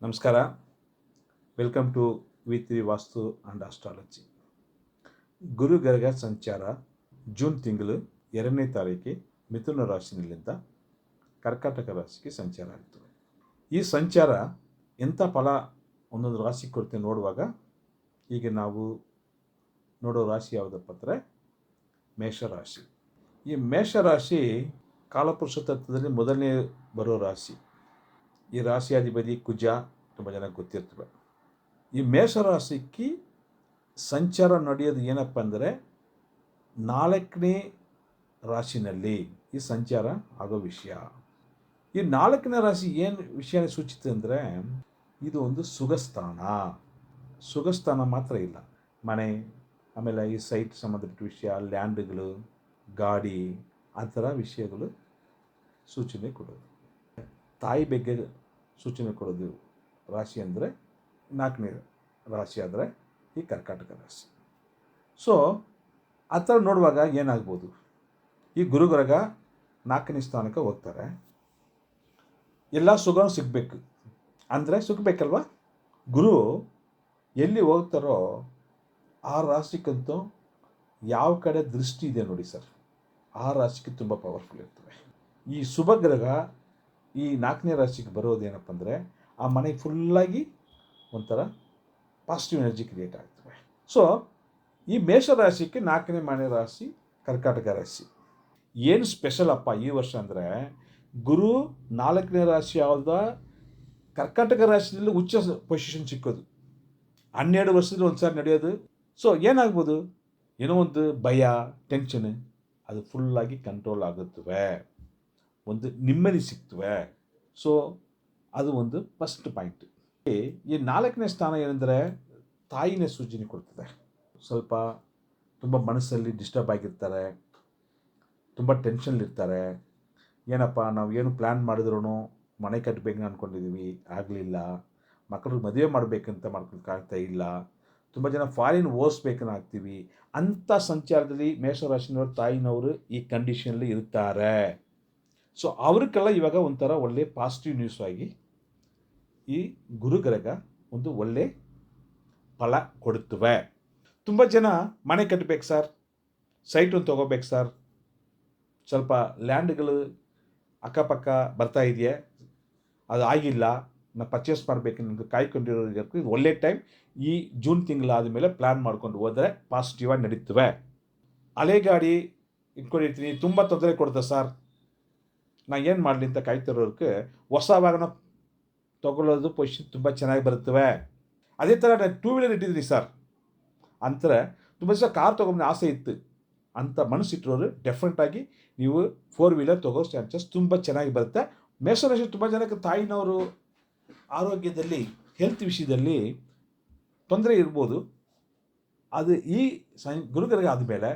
ನಮಸ್ಕಾರ. Welcome to ವಿ3 vastu and astrology. ಗುರುಗ್ರಹ ಸಂಚಾರ ಜೂನ್ ತಿಂಗಳು 2ನೇ ತಾರೀಕಿಗೆ ಮಿಥುನ ರಾಶಿನಿಂದ ಕರ್ಕಾಟಕ ರಾಶಿಗೆ ಸಂಚಾರ ಆಗ್ತದೆ. ಈ ಸಂಚಾರ ಎಂಥ ಫಲ ಒಂದೊಂದು ರಾಶಿ ಕೊಡ್ತೀವಿ ನೋಡುವಾಗ, ಈಗ ನಾವು ನೋಡೋ ರಾಶಿ ಯಾವುದಪ್ಪ ಅಂದರೆ ಮೇಷರಾಶಿ. ಈ ಮೇಷರಾಶಿ ಕಾಲಪುರುಷ ತತ್ವದಲ್ಲಿ ಮೊದಲನೇ ಬರೋ ರಾಶಿ. ಈ ರಾಶಿಯಾಧಿಪತಿ ಕುಜ, ತುಂಬ ಜನ ಗೊತ್ತಿರ್ತವೆ. ಈ ಮೇಷರಾಶಿಗೆ ಸಂಚಾರ ನಡೆಯೋದು ಏನಪ್ಪ ಅಂದರೆ 4ನೇ ರಾಶಿನಲ್ಲಿ ಈ ಸಂಚಾರ ಆಗೋ ವಿಷಯ. ಈ 4ನೇ ರಾಶಿ ಏನು ವಿಷಯ ಸೂಚಿಸುತ್ತೆ ಅಂದರೆ, ಇದು ಒಂದು ಸುಖಸ್ಥಾನ. ಸುಖಸ್ಥಾನ ಮಾತ್ರ ಇಲ್ಲ, ಮನೆ, ಆಮೇಲೆ ಈ ಸೈಟ್ ಸಂಬಂಧಪಟ್ಟ ವಿಷಯ, ಲ್ಯಾಂಡ್ಗಳು, ಗಾಡಿ, ಆ ಥರ ವಿಷಯಗಳು ಸೂಚನೆ ಕೊಡೋದು. ತಾಯಿ ಬಗ್ಗೆ ಸೂಚನೆ ಕೊಡೋದು ರಾಶಿ ಅಂದರೆ 4ನೇ ರಾಶಿ ಆದರೆ ಈ ಕರ್ಕಾಟಕ ರಾಶಿ. ಸೊ ಆ ಥರ ನೋಡುವಾಗ ಏನಾಗ್ಬೋದು, ಈ ಗುರುಗ್ರಹ 4ನೇ ಸ್ಥಾನಕ್ಕೆ ಹೋಗ್ತಾರೆ. ಎಲ್ಲ ಸುಖ ಸಿಗಬೇಕು ಅಂದರೆ ಸಿಗಬೇಕಲ್ವ. ಗುರು ಎಲ್ಲಿ ಹೋಗ್ತಾರೋ ಆ ರಾಶಿಗಂತೂ ಯಾವ ಕಡೆ ದೃಷ್ಟಿ ಇದೆ ನೋಡಿ ಸರ್, ಆ ರಾಶಿಗೆ ತುಂಬ ಪವರ್ಫುಲ್ ಇರ್ತವೆ. ಈ ಶುಭಗ್ರಹ ಈ 4ನೇ ರಾಶಿಗೆ ಬರೋದೇನಪ್ಪ ಅಂದರೆ, ಆ ಮನೆಗೆ ಫುಲ್ಲಾಗಿ ಒಂಥರ ಪಾಸಿಟಿವ್ ಎನರ್ಜಿ ಕ್ರಿಯೇಟ್ ಆಗ್ತವೆ. ಸೊ ಈ ಮೇಷರಾಶಿಗೆ 4ನೇ ಮನೆ ರಾಶಿ ಕರ್ಕಾಟಕ ರಾಶಿ. ಏನು ಸ್ಪೆಷಲ್ ಅಪ್ಪ ಈ ವರ್ಷ ಅಂದರೆ, ಗುರು 4ನೇ ರಾಶಿ ಯಾವ್ದ ಕರ್ಕಾಟಕ ರಾಶಿಯಲ್ಲಿ ಉಚ್ಚ ಪೊಸಿಷನ್ ಸಿಕ್ಕೋದು 12 ವರ್ಷದಲ್ಲಿ ಒಂದು ಸಾರಿ ನಡೆಯೋದು. ಸೊ ಏನಾಗ್ಬೋದು, ಏನೋ ಒಂದು ಭಯ, ಟೆನ್ಷನ್, ಅದು ಫುಲ್ಲಾಗಿ ಕಂಟ್ರೋಲ್ ಆಗುತ್ತವೆ, ಒಂದು ನೆಮ್ಮದಿ ಸಿಗ್ತವೆ. ಸೊ ಅದು ಒಂದು ಫಸ್ಟ್ ಪಾಯಿಂಟ್. ಈ 4ನೇ ಸ್ಥಾನ ಏನಂದರೆ ತಾಯಿನೇ ಸೂಚನೆ ಕೊಡ್ತದೆ. ಸ್ವಲ್ಪ ತುಂಬ ಮನಸ್ಸಲ್ಲಿ ಡಿಸ್ಟರ್ಬ್ ಆಗಿರ್ತಾರೆ, ತುಂಬ ಟೆನ್ಷನ್ಲಿರ್ತಾರೆ. ಏನಪ್ಪ ನಾವು ಏನು ಪ್ಲ್ಯಾನ್ ಮಾಡಿದ್ರೂ ಮನೆ ಕಟ್ಟಬೇಕು ಅಂದ್ಕೊಂಡಿದ್ದೀವಿ, ಆಗಲಿಲ್ಲ. ಮಕ್ಕಳಿಗೆ ಮದುವೆ ಮಾಡಬೇಕಂತ ಮಾಡ್ಕೊಳ್ತಾ ಇಲ್ಲ. ತುಂಬ ಜನ ಫಾರಿನ್ ಓದಿಸ್ಬೇಕನ್ನ ಆಗ್ತೀವಿ. ಅಂಥ ಸಂಚಾರದಲ್ಲಿ ಮೇಷರಾಶಿನವರು ತಾಯಿನವರು ಈ ಕಂಡೀಷನಲ್ಲಿ ಇರ್ತಾರೆ. ಸೊ ಅವ್ರಿಗೆಲ್ಲ ಇವಾಗ ಒಂಥರ ಒಳ್ಳೆ ಪಾಸಿಟಿವ್ ನ್ಯೂಸ್ ಆಗಿ ಈ ಗುರುಗ್ರಹ ಒಂದು ಒಳ್ಳೆ ಫಲ ಕೊಡುತ್ತವೆ. ತುಂಬ ಜನ ಮನೆ ಕಟ್ಟಬೇಕು ಸರ್, ಸೈಟನ್ನು ತೊಗೋಬೇಕು ಸರ್, ಸ್ವಲ್ಪ ಲ್ಯಾಂಡ್ಗಳು ಅಕ್ಕಪಕ್ಕ ಬರ್ತಾ ಇದೆಯೇ, ಅದು ಆಗಿಲ್ಲ, ನಾನು ಪರ್ಚೇಸ್ ಮಾಡಬೇಕು ನನಗೆ ಕಾಯ್ಕೊಂಡಿರೋರಿಗೆ ಇದು ಒಳ್ಳೆ ಟೈಮ್. ಈ ಜೂನ್ ತಿಂಗಳಾದ ಮೇಲೆ ಪ್ಲ್ಯಾನ್ ಮಾಡ್ಕೊಂಡು ಹೋದರೆ ಪಾಸಿಟಿವ್ ಆಗಿ ನಡೀತವೆ. ಹಳೆ ಗಾಡಿ ಇಟ್ಕೊಂಡಿರ್ತೀನಿ, ತುಂಬ ತೊಂದರೆ ಕೊಡುತ್ತೆ ಸರ್, ನಾನು ಏನು ಮಾಡಲಿ ಅಂತ ಕಾಯ್ತಿರೋರಿಗೆ ಹೊಸ ವಾಹನ ತೊಗೊಳ್ಳೋದು ಪೊಸಿಷನ್ ತುಂಬ ಚೆನ್ನಾಗಿ ಬರುತ್ತವೆ. ಅದೇ ಥರ ನಾನು 2 ವೀಲರ್ ಇಟ್ಟಿದ್ದೀನಿ ಸರ್ ಅಂತಾರೆ. ತುಂಬ ದಿವಸ ಕಾರ್ ತೊಗೊಂಡು ಆಸೆ ಇತ್ತು ಅಂತ ಮನಸ್ಸಿಟ್ಟಿರೋರು ಡೆಫಿನೆಟಾಗಿ ನೀವು 4 ವೀಲರ್ ತೊಗೋ ಚಾನ್ಸಸ್ ತುಂಬ ಚೆನ್ನಾಗಿ ಬರುತ್ತೆ. ಮೇಷರಾಶಿ ತುಂಬ ಜನಕ್ಕೆ ತಾಯಿನವರು ಆರೋಗ್ಯದಲ್ಲಿ, ಹೆಲ್ತ್ ವಿಷಯದಲ್ಲಿ ತೊಂದರೆ ಇರ್ಬೋದು. ಅದು ಈ ಗುರುಗ್ರಹ ಆದಮೇಲೆ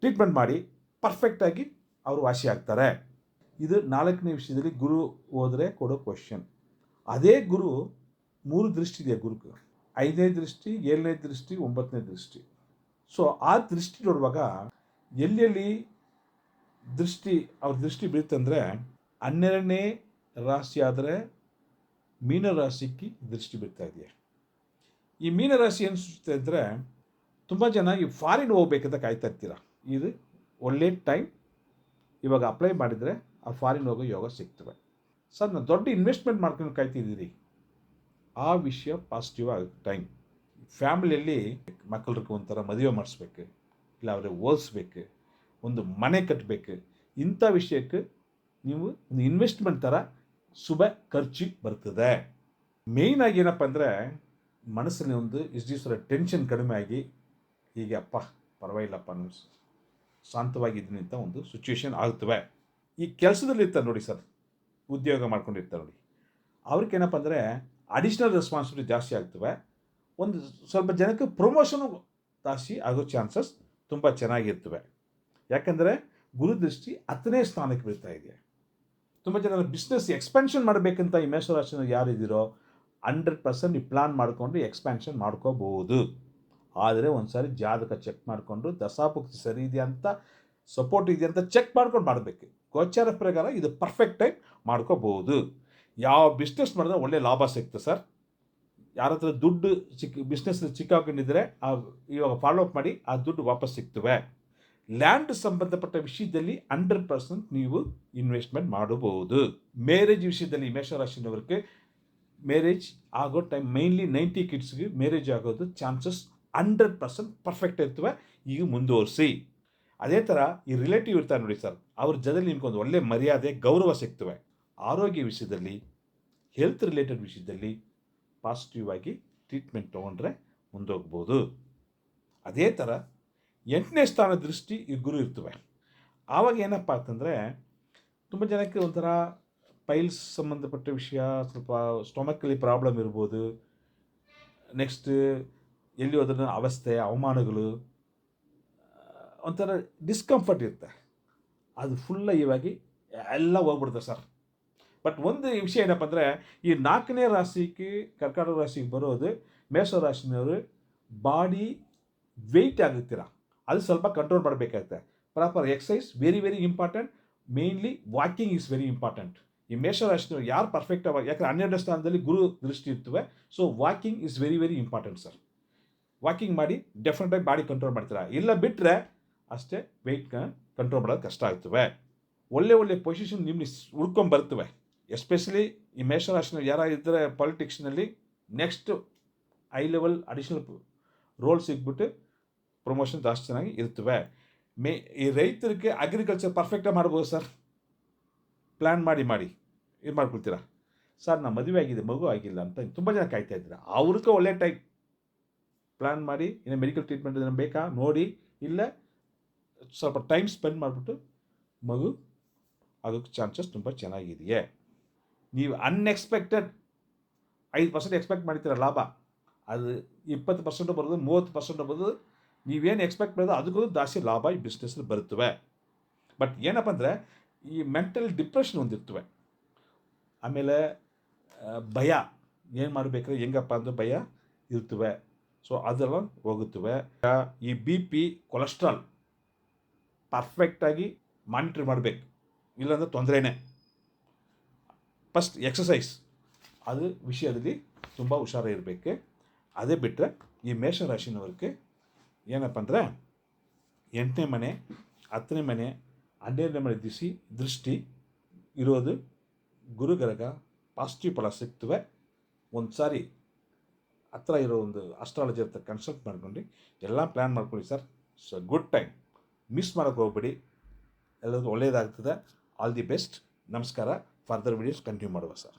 ಟ್ರೀಟ್ಮೆಂಟ್ ಮಾಡಿ ಪರ್ಫೆಕ್ಟಾಗಿ ಅವರು ವಾಸಿ ಆಗ್ತಾರೆ. ಇದು 4ನೇ ವಿಷಯದಲ್ಲಿ ಗುರು ಹೋದರೆ ಕೊಡೋ ಕ್ವಶನ್. ಅದೇ ಗುರು 3 ದೃಷ್ಟಿ ಇದೆ ಗುರುಗೆ: 5ನೇ ದೃಷ್ಟಿ, 7ನೇ ದೃಷ್ಟಿ, 9ನೇ ದೃಷ್ಟಿ. ಸೊ ಆ ದೃಷ್ಟಿ ನೋಡುವಾಗ ಎಲ್ಲೆಲ್ಲಿ ದೃಷ್ಟಿ ಅವ್ರ ದೃಷ್ಟಿ ಬೀಳುತ್ತಂದರೆ, 12ನೇ ರಾಶಿ ಆದರೆ ಮೀನರಾಶಿಗೆ ದೃಷ್ಟಿ ಬೀಳ್ತಾ ಇದೆಯಾ. ಈ ಮೀನರಾಶಿ ಏನು ಸೂಚಿಸುತ್ತೆ ಅಂದರೆ, ತುಂಬ ಜನ ಈ ಫಾರಿನ್ ಹೋಗ್ಬೇಕಂತ ಕಾಯ್ತಾ ಇರ್ತೀರ. ಇದು ಒಳ್ಳೆ ಟೈಮ್. ಇವಾಗ ಅಪ್ಲೈ ಮಾಡಿದರೆ ಆ ಫಾರಿನ್ ಹೋಗೋ ಯೋಗ ಸಿಗ್ತವೆ. ಸರ್ ನಾನು ದೊಡ್ಡ ಇನ್ವೆಸ್ಟ್ಮೆಂಟ್ ಮಾಡ್ಕೊಂಡು ಕಾಯ್ತಿದ್ದೀರಿ, ಆ ವಿಷಯ ಪಾಸಿಟಿವ್ ಆಗೋ ಟೈಮ್. ಫ್ಯಾಮಿಲಿಯಲ್ಲಿ ಮಕ್ಕಳಿಗೆ ಒಂಥರ ಮದುವೆ ಮಾಡಿಸ್ಬೇಕು, ಇಲ್ಲ ಅವ್ರಿಗೆ ಓದಿಸ್ಬೇಕು, ಒಂದು ಮನೆ ಕಟ್ಟಬೇಕು, ಇಂಥ ವಿಷಯಕ್ಕೆ ನೀವು ಒಂದು ಇನ್ವೆಸ್ಟ್ಮೆಂಟ್ ಥರ ಶುಭ ಖರ್ಚು ಬರ್ತದೆ. ಮೇಯ್ನಾಗಿ ಏನಪ್ಪ ಅಂದರೆ, ಮನಸ್ಸಲ್ಲಿ ಒಂದು ಇಷ್ಟು ದಿವಸ ಟೆನ್ಷನ್ ಕಡಿಮೆ ಆಗಿ ಹೀಗೆ ಅಪ್ಪ ಪರವಾಗಿಲ್ಲಪ್ಪ ನಾನು ಶಾಂತವಾಗಿದ್ದೀನಿ ಅಂತ ಒಂದು ಸಿಚುವೇಶನ್ ಆಗ್ತವೆ. ಈ ಕೆಲಸದಲ್ಲಿ ಇರ್ತಾರೆ ನೋಡಿ ಸರ್, ಉದ್ಯೋಗ ಮಾಡ್ಕೊಂಡಿರ್ತಾರೆ ನೋಡಿ, ಅವ್ರಿಗೇನಪ್ಪ ಅಂದರೆ ಅಡಿಷ್ನಲ್ ರೆಸ್ಪಾನ್ಸಿಬಿಲಿಟಿ ಜಾಸ್ತಿ ಆಗ್ತವೆ. ಒಂದು ಸ್ವಲ್ಪ ಜನಕ್ಕೆ ಪ್ರಮೋಷನು ಜಾಸ್ತಿ ಆಗೋ ಚಾನ್ಸಸ್ ತುಂಬ ಚೆನ್ನಾಗಿರ್ತವೆ. ಯಾಕಂದರೆ ಗುರುದೃಷ್ಟಿ 10ನೇ ಸ್ಥಾನಕ್ಕೆ ಬೀಳ್ತಾ ಇದೆ. ತುಂಬ ಜನ ಬಿಸ್ನೆಸ್ ಎಕ್ಸ್ಪ್ಯಾನ್ಷನ್ ಮಾಡಬೇಕಂತ ಈ ಮೇಷರಾಶಿನ ಯಾರಿದ್ದೀರೋ 100% ನೀವು ಪ್ಲ್ಯಾನ್ ಮಾಡಿಕೊಂಡು ಎಕ್ಸ್ಪ್ಯಾನ್ಷನ್ ಮಾಡ್ಕೋಬೋದು. ಆದರೆ ಒಂದು ಸಾರಿ ಜಾತಕ ಚೆಕ್ ಮಾಡಿಕೊಂಡು ದಶಾಭುಕ್ತಿ ಸರಿ ಇದೆಯಾ ಅಂತ, ಸಪೋರ್ಟ್ ಇದೆಯಾ ಅಂತ ಚೆಕ್ ಮಾಡ್ಕೊಂಡು ಮಾಡಬೇಕು. ಗೋಚಾರ ಪ್ರಕಾರ ಇದು ಪರ್ಫೆಕ್ಟಾಗಿ ಮಾಡ್ಕೋಬೋದು. ಯಾವ ಬಿಸ್ನೆಸ್ ಮಾಡಿದ್ರೆ ಒಳ್ಳೆ ಲಾಭ ಸಿಗ್ತದೆ ಸರ್. ಯಾರ ಹತ್ರ ದುಡ್ಡು ಬಿಸ್ನೆಸ್ ಚಿಕ್ಕಾಕೊಂಡಿದ್ರೆ ಇವಾಗ ಫಾಲೋ ಅಪ್ ಮಾಡಿ ಆ ದುಡ್ಡು ವಾಪಸ್ ಸಿಗ್ತವೆ. ಲ್ಯಾಂಡ್ ಸಂಬಂಧಪಟ್ಟ ವಿಷಯದಲ್ಲಿ 100% ನೀವು ಇನ್ವೆಸ್ಟ್ಮೆಂಟ್ ಮಾಡಬಹುದು. ಮ್ಯಾರೇಜ್ ವಿಷಯದಲ್ಲಿ ಮೇಷರಾಶಿನವರಿಗೆ ಮ್ಯಾರೇಜ್ ಆಗೋ ಟೈಮ್ ಮೈನ್ಲಿ 90 ಕಿಡ್ಸ್ಗೆ ಮ್ಯಾರೇಜ್ ಆಗೋದು ಚಾನ್ಸಸ್ 100% ಪರ್ಫೆಕ್ಟ್ ಇರ್ತವೆ. ಈಗ ಮುಂದುವರಿಸಿ. ಅದೇ ಥರ ಈ ರಿಲೇಟಿವ್ ಇರ್ತಾರೆ ನೋಡಿ ಸರ್, ಅವ್ರ ಜೊತೆಲಿ ನಿಮ್ಗೊಂದು ಒಳ್ಳೆ ಮರ್ಯಾದೆ ಗೌರವ ಸಿಗ್ತವೆ. ಆರೋಗ್ಯ ವಿಷಯದಲ್ಲಿ, ಹೆಲ್ತ್ ರಿಲೇಟೆಡ್ ವಿಷಯದಲ್ಲಿ ಪಾಸಿಟಿವ್ ಆಗಿ ಟ್ರೀಟ್ಮೆಂಟ್ ತೊಗೊಂಡ್ರೆ ಮುಂದೋಗ್ಬೋದು. ಅದೇ ಥರ 8ನೇ ಸ್ಥಾನ ದೃಷ್ಟಿ ಈ ಗುರು ಇರ್ತವೆ. ಆವಾಗ ಏನಪ್ಪ ಅಂತಂದರೆ ತುಂಬ ಜನಕ್ಕೆ ಒಂಥರ ಪೈಲ್ಸ್ ಸಂಬಂಧಪಟ್ಟ ವಿಷಯ, ಸ್ವಲ್ಪ ಸ್ಟೊಮಕ್ಕಲ್ಲಿ ಪ್ರಾಬ್ಲಮ್ ಇರ್ಬೋದು. ನೆಕ್ಸ್ಟ್ ಎಲ್ಲಿ ಹೋದ್ರೂ ಅವಸ್ಥೆ, ಅವಮಾನಗಳು, ಒಂಥರ ಡಿಸ್ಕಂಫರ್ಟ್ ಇರುತ್ತೆ. ಅದು ಫುಲ್ಲಾಗಿ ಎಲ್ಲ ಹೋಗ್ಬಿಡುತ್ತೆ ಸರ್. ಬಟ್ ಒಂದು ವಿಷಯ ಏನಪ್ಪ ಅಂದರೆ ಈ 4ನೇ ರಾಶಿಗೆ ಕರ್ಕಾಟಕ ರಾಶಿಗೆ ಬರೋದು ಮೇಷರಾಶಿನವರು ಬಾಡಿ ವೆಯ್ಟ್ ಆಗುತ್ತೀರ, ಅದು ಸ್ವಲ್ಪ ಕಂಟ್ರೋಲ್ ಮಾಡಬೇಕಾಗುತ್ತೆ. Proper exercise very very important. Mainly walking is very important. ಈ ಮೇಷರಾಶಿನವರು ಯಾರು ಪರ್ಫೆಕ್ಟ್ ಆಗಿ, ಯಾಕಂದರೆ 12ನೇ ಸ್ಥಾನದಲ್ಲಿ ಗುರು ದೃಷ್ಟಿ ಇರ್ತವೆ. So walking is very very important sir. Walking ಮಾಡಿ ಡೆಫಿನೆಟಾಗಿ ಬಾಡಿ ಕಂಟ್ರೋಲ್ ಮಾಡ್ತೀರಾ. ಇಲ್ಲ ಬಿಟ್ಟರೆ ಅಷ್ಟೇ ವೆಯ್ಟ್ ಕಂಟ್ರೋಲ್ ಮಾಡೋದು ಕಷ್ಟ ಆಗ್ತವೆ. ಒಳ್ಳೆ ಒಳ್ಳೆ ಪೊಸಿಷನ್ ನಿಮ್ಗೆ ಹುಡ್ಕೊಂಬರ್ತವೆ. ಎಸ್ಪೆಷಲಿ ಈ ಮೇಷರಾಶಿನ ಯಾರಾಗಿದ್ದರೆ ಪಾಲಿಟಿಕ್ಸ್ನಲ್ಲಿ next high level additional role ಸಿಗ್ಬಿಟ್ಟು ಪ್ರಮೋಷನ್ ಜಾಸ್ತಿ ಚೆನ್ನಾಗಿ ಇರ್ತವೆ. ಈ ರೈತರಿಗೆ ಅಗ್ರಿಕಲ್ಚರ್ ಪರ್ಫೆಕ್ಟಾಗಿ ಮಾಡ್ಬೋದು ಸರ್. ಪ್ಲ್ಯಾನ್ ಮಾಡಿ ಏನು ಮಾಡ್ಕೊಳ್ತೀರಾ ಸರ್, ನಮ್ಮ ಮದುವೆ ಆಗಿದೆ ಮಗು ಆಗಿಲ್ಲ ಅಂತ ತುಂಬ ಜನ ಕಾಯ್ತಾ ಇದ್ದೀರಾ. ಅವ್ರಿಗೆ ಒಳ್ಳೆ ಟೈಮ್ ಪ್ಲ್ಯಾನ್ ಮಾಡಿ, ಇನ್ನು ಮೆಡಿಕಲ್ ಟ್ರೀಟ್ಮೆಂಟ್ ಏನಾರು ಬೇಕಾ ನೋಡಿ, ಇಲ್ಲ ಸ್ವಲ್ಪ ಟೈಮ್ ಸ್ಪೆಂಡ್ ಮಾಡಿಬಿಟ್ಟು ಮಗು ಆಗೋಕ್ಕೆ ಚಾನ್ಸಸ್ ತುಂಬ ಚೆನ್ನಾಗಿದೆಯೇ. ನೀವು ಅನ್ಎಕ್ಸ್ಪೆಕ್ಟೆಡ್ 5% ಎಕ್ಸ್ಪೆಕ್ಟ್ ಮಾಡ್ತೀರ ಲಾಭ, ಅದು 20% ಬರೋದು, 30% ಬರೋದು. ನೀವೇನು ಎಕ್ಸ್ಪೆಕ್ಟ್ ಮಾಡೋದು ಅದಕ್ಕೂ ಜಾಸ್ತಿ ಲಾಭ ಈ ಬಿಸ್ನೆಸ್ಸಲ್ಲಿ ಬರುತ್ತವೆ. ಬಟ್ ಏನಪ್ಪ ಅಂದರೆ ಈ ಮೆಂಟಲ್ ಡಿಪ್ರೆಷನ್ ಒಂದಿರ್ತವೆ. ಆಮೇಲೆ ಭಯ, ಏನು ಮಾಡಬೇಕಾದ್ರೆ ಹೆಂಗಪ್ಪ ಅಂದರೆ ಭಯ ಇರ್ತವೆ. ಸೊ ಅದೆಲ್ಲ ಹೋಗುತ್ತವೆ. ಈ BP, ಕೊಲೆಸ್ಟ್ರಾಲ್ ಪರ್ಫೆಕ್ಟಾಗಿ ಮಾನಿಟ್ರ್ ಮಾಡಬೇಕು, ಇಲ್ಲಾಂದರೆ ತೊಂದರೆನೇ. ಫಸ್ಟ್ ಎಕ್ಸಸೈಸ್, ಅದು ವಿಷಯದಲ್ಲಿ ತುಂಬ ಹುಷಾರಿರಬೇಕು. ಅದೇ ಬಿಟ್ಟರೆ ಈ ಮೇಷರಾಶಿನವ್ರಿಗೆ ಏನಪ್ಪ ಅಂದರೆ 8ನೇ ಮನೆ, 10ನೇ ಮನೆ, 12ನೇ ಮನೆ ದೃಷ್ಟಿ ಇರೋದು ಗುರುಗರಗ ಪಾಸಿಟಿವ್ ಫಲ ಸಿಗ್ತವೆ. ಒಂದು ಸಾರಿ ಹತ್ರ ಇರೋ ಒಂದು ಅಸ್ಟ್ರಾಲಜಿ ಹತ್ರ ಕನ್ಸಲ್ಟ್ ಮಾಡ್ಕೊಂಡು ಎಲ್ಲ ಪ್ಲ್ಯಾನ್ ಮಾಡ್ಕೊಳ್ಳಿ sir. So good time, miss ಮಾಡೋಕ್ಕೆ ಹೋಗ್ಬೇಡಿ. ಎಲ್ಲರಿಗೂ ಒಳ್ಳೆಯದಾಗ್ತದೆ. All the best. ನಮಸ್ಕಾರ. ಫರ್ದರ್ ವಿಡಿಯೋಸ್ ಕಂಟಿನ್ಯೂ ಮಾಡುವ ಸರ್.